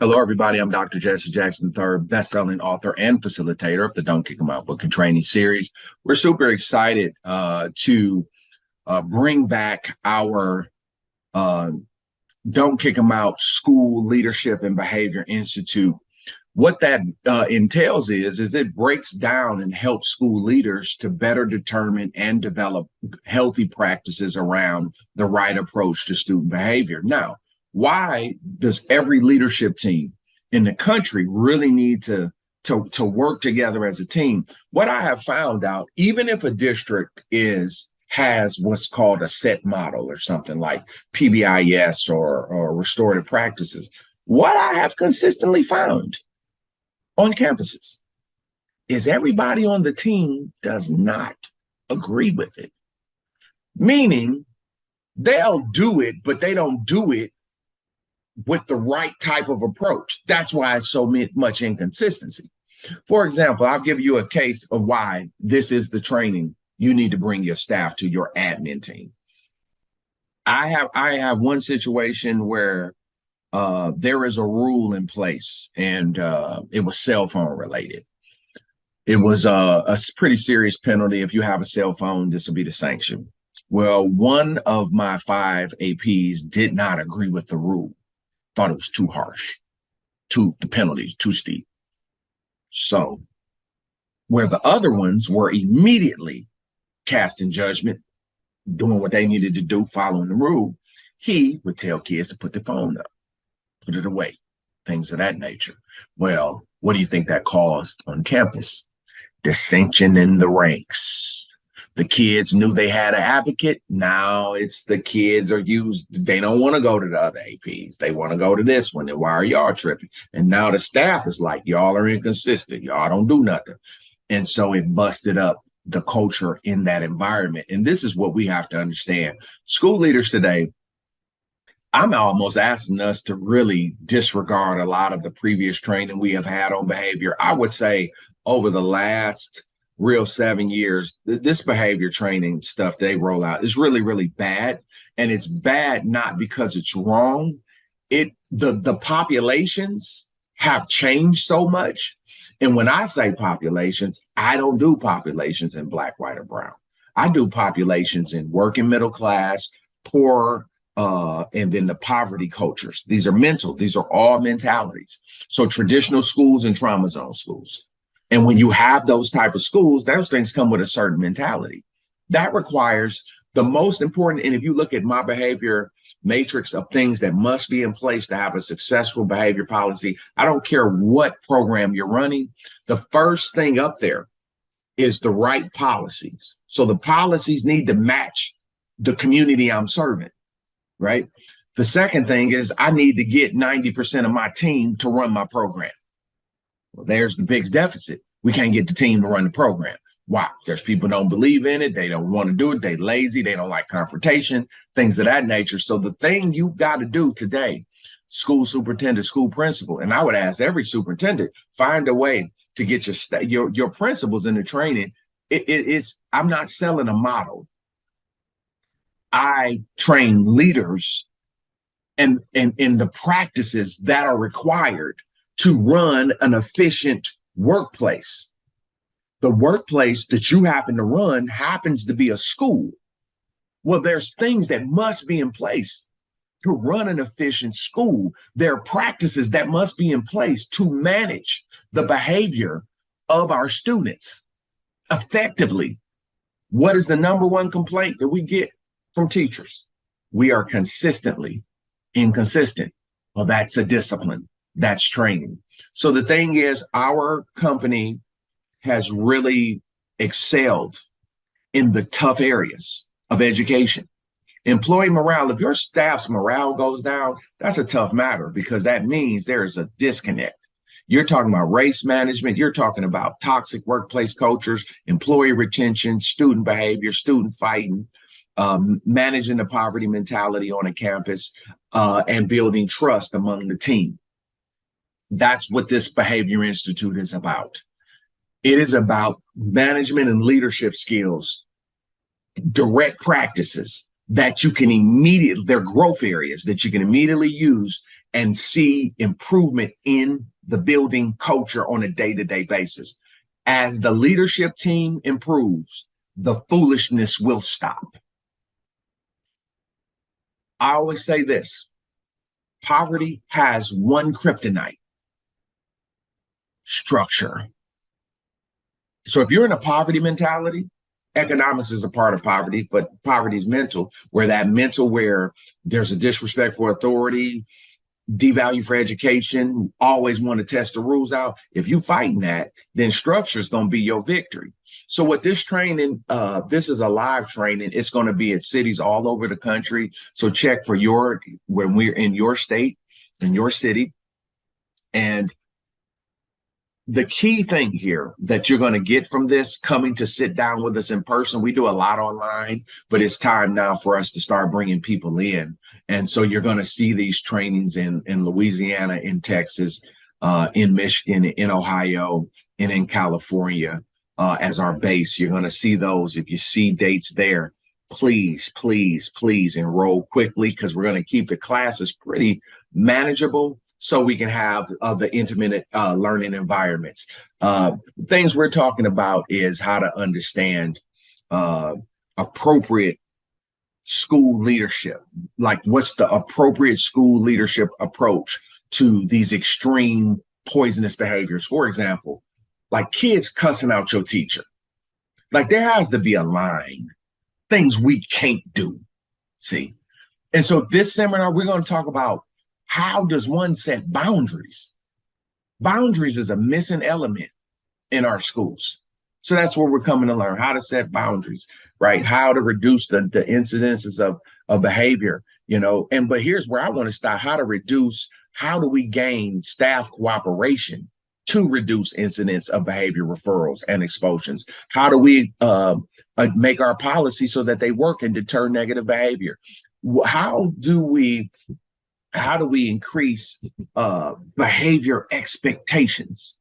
Hello, everybody. I'm Dr. Jesse Jackson III, best-selling author and facilitator of the Don't Kick 'Em Out Book and Training series. We're super excited to bring back our uh, Don't Kick 'Em Out School Leadership and Behavior Institute. What that entails is it breaks down and helps school leaders to better determine and develop healthy practices around the right approach to student behavior. Now, why does every leadership team in the country really need to work together as a team? What I have found out, even if a district has what's called a set model or something like PBIS or restorative practices, what I have consistently found on campuses is everybody on the team does not agree with it. Meaning they'll do it, but they don't do it with the right type of approach. That's why it's so much inconsistency. For example, I'll give you a case of why this is the training you need to bring your staff to, your admin team. I have one situation where there is a rule in place, and it was cell phone related. It was a pretty serious penalty. If you have a cell phone, this will be the sanction. Well, one of my 5 APs did not agree with the rule, thought it was too harsh, the penalties too steep. So where the other ones were immediately casting judgment, doing what they needed to do, following the rule, he would tell kids to put the phone up, put it away, things of that nature. Well, what do you think that caused on campus? Dissension in the ranks. The kids knew they had an advocate. Now it's the kids are used. They don't want to go to the other APs. They want to go to this one. And why are y'all tripping? And now the staff is like, y'all are inconsistent. Y'all don't do nothing. And so it busted up the culture in that environment. And this is what we have to understand. School leaders today, I'm almost asking us to really disregard a lot of the previous training we have had on behavior. I would say over the last real 7 years, this behavior training stuff they roll out is really, really bad. And it's bad not because it's wrong. The populations have changed so much. And when I say populations, I don't do populations in black, white, or brown. I do populations in working middle class, poor, and then the poverty cultures. These are mental. These are all mentalities. So traditional schools and trauma zone schools. And when you have those type of schools, those things come with a certain mentality. That requires the most important, and if you look at my behavior matrix of things that must be in place to have a successful behavior policy, I don't care what program you're running, the first thing up there is the right policies. So the policies need to match the community I'm serving, right? The second thing is I need to get 90% of my team to run my program. Well, there's the big deficit. We can't get the team to run the program. Why? There's people who don't believe in it. They don't want to do it. They lazy. They don't like confrontation, things of that nature. So the thing you've got to do today, school superintendent, school principal, and I would ask every superintendent, find a way to get your principals in the training. I'm not selling a model. I train leaders and in the practices that are required to run an efficient workplace. The workplace that you happen to run happens to be a school. Well, there's things that must be in place to run an efficient school. There are practices that must be in place to manage the behavior of our students effectively. What is the number one complaint that we get from teachers? We are consistently inconsistent. Well, that's a discipline. That's training. So the thing is, our company has really excelled in the tough areas of education. Employee morale, if your staff's morale goes down, that's a tough matter because that means there is a disconnect. You're talking about race management. You're talking about toxic workplace cultures, employee retention, student behavior, student fighting, managing the poverty mentality on a campus, and building trust among the team. That's what this Behavior Institute is about. It is about management and leadership skills, direct practices that you can immediately, they're growth areas that you can immediately use and see improvement in the building culture on a day-to-day basis. As the leadership team improves, the foolishness will stop. I always say this: poverty has one kryptonite: structure. So if you're in a poverty mentality, economics is a part of poverty, but poverty is mental, where there's a disrespect for authority, devalue for education, always want to test the rules out. If you fighting that, then structure is going to be your victory. So what this training, this is a live training. It's going to be at cities all over the country. So check for when we're in your state, in your city. And the key thing here that you're going to get from this, coming to sit down with us in person, we do a lot online, but it's time now for us to start bringing people in. And so you're going to see these trainings in Louisiana, in Texas, in Michigan, in Ohio, and in California as our base. You're going to see those. If you see dates there, please, please, please enroll quickly, because we're going to keep the classes pretty manageable, so we can have the intimate learning environments. Things we're talking about is how to understand appropriate school leadership. Like, what's the appropriate school leadership approach to these extreme poisonous behaviors? For example, like kids cussing out your teacher. Like, there has to be a line, things we can't do, see? And so this seminar, we're going to talk about, how does one set boundaries? Boundaries is a missing element in our schools. So that's where we're coming to learn how to set boundaries, right? How to reduce the incidences of behavior, but here's where I want to start: how do we gain staff cooperation to reduce incidents of behavior referrals and expulsions? How do we make our policy so that they work and deter negative behavior? How do we increase behavior expectations,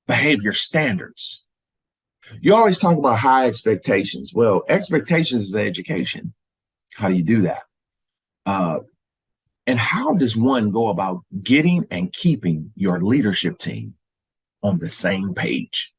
behavior standards? You always talk about high expectations. Well, expectations is education. How do you do that? And how does one go about getting and keeping your leadership team on the same page?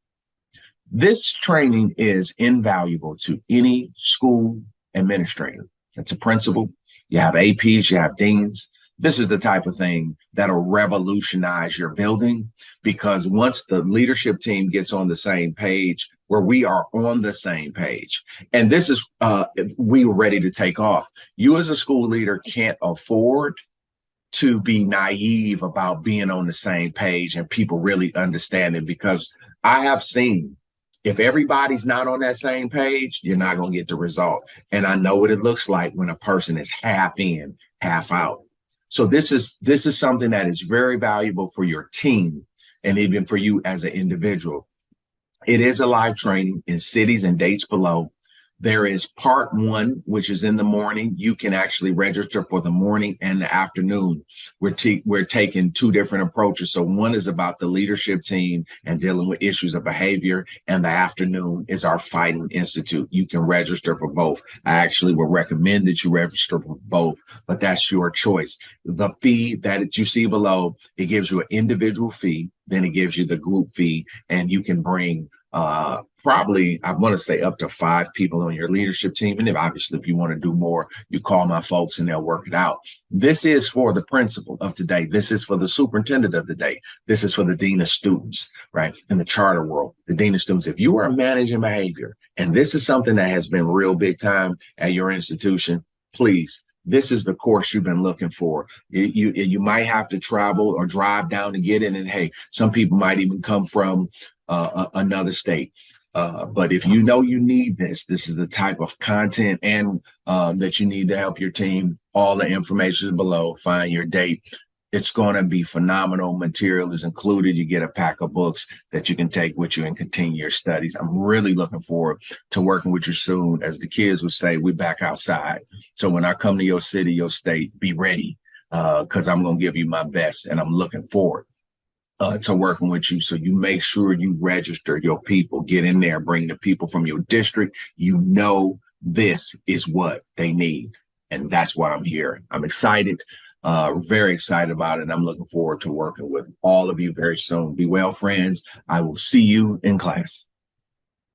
This training is invaluable to any school administrator. That's a principal. You have APs, you have deans. This is the type of thing that'll revolutionize your building, because once the leadership team gets on the same page, where we are on the same page, and this is, we were ready to take off. You as a school leader can't afford to be naive about being on the same page and people really understanding, because I have seen, if everybody's not on that same page, you're not going to get the result. And I know what it looks like when a person is half in, half out. So this is something that is very valuable for your team and even for you as an individual. It is a live training in cities and dates below. There is part one, which is in the morning. You can actually register for the morning and the afternoon. We're taking two different approaches. So one is about the leadership team and dealing with issues of behavior, and the afternoon is our Fighting Institute. You can register for both. I actually would recommend that you register for both, but that's your choice. The fee that you see below, it gives you an individual fee, then it gives you the group fee, and you can bring probably, I want to say, up to 5 people on your leadership team. And if you want to do more, you call my folks and they'll work it out. This is for the principal of today. This is for the superintendent of the day. This is for the dean of students, right? In the charter world, the dean of students. If you are managing behavior, and this is something that has been real big time at your institution, please, this is the course you've been looking for. You might have to travel or drive down to get it. And hey, some people might even come from another state. But if you know you need this is the type of content and that you need to help your team. All the information is below. Find your date. It's going to be phenomenal. Material is included. You get a pack of books that you can take with you and continue your studies. I'm really looking forward to working with you soon. As the kids would say, we're back outside. So when I come to your city, your state, be ready, because I'm going to give you my best, and I'm looking forward to working with you. So you make sure you register your people, get in there, bring the people from your district. This is what they need. And that's why I'm here. I'm excited. Very excited about it. And I'm looking forward to working with all of you very soon. Be well, friends. I will see you in class.